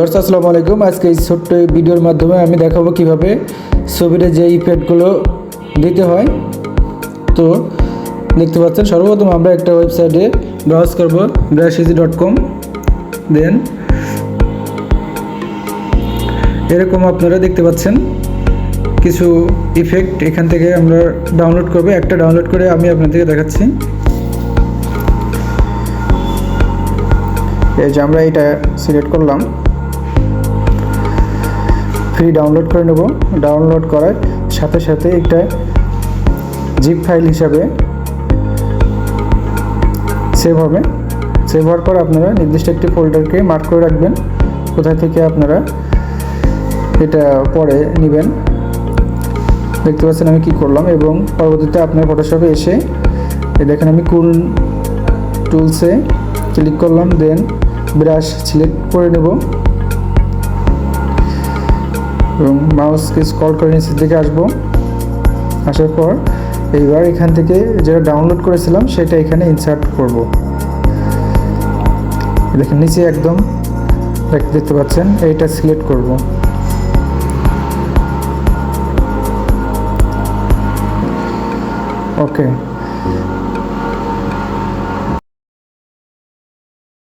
Viewers আসসালামু আলাইকুম। আজকে এই ছোট্ট ভিডিওর মাধ্যমে আমি দেখাবো কিভাবে ছবিতে যে ইফেক্টগুলো দিতে হয়। তো দেখতে পাচ্ছেন, সর্বপ্রথম আমরা একটা ওয়েবসাইটে ব্রাউজ করব, brusheasy.com। দেন এরকম আপনারা দেখতে পাচ্ছেন কিছু ইফেক্ট এখান থেকে আমরা ডাউনলোড করব। একটা ডাউনলোড করে আমি আপনাদেরকে দেখাচ্ছি। এই যে আমরা এটা সিলেক্ট করলাম, ফ্রি ডাউনলোড করে নেব। ডাউনলোড করার সাথে সাথে একটা জিপ ফাইল হিসাবে সেভ হবে। সেভ হওয়ার পর আপনারা নির্দিষ্ট একটি ফোল্ডারকে মার্ক করে রাখবেন কোথায় থেকে আপনারা এটা পরে নেবেন। দেখতে পাচ্ছেন আমি কি করলাম, এবং পরবর্তীতে আপনার ফটোশপে এসে দেখেন আমি কুল টুলসে ক্লিক করলাম, দেন ব্রাশ সিলেক্ট করে নেব এবং মাউসকে স্ক্রল করে নিচের দিকে আসবো। আসার পর এইবার এখান থেকে যেটা ডাউনলোড করেছিলাম সেটা এখানে ইনসার্ট করব। দেখেন নিচে একদম দেখতে পাচ্ছেন, এইটা সিলেক্ট করব। ওকে,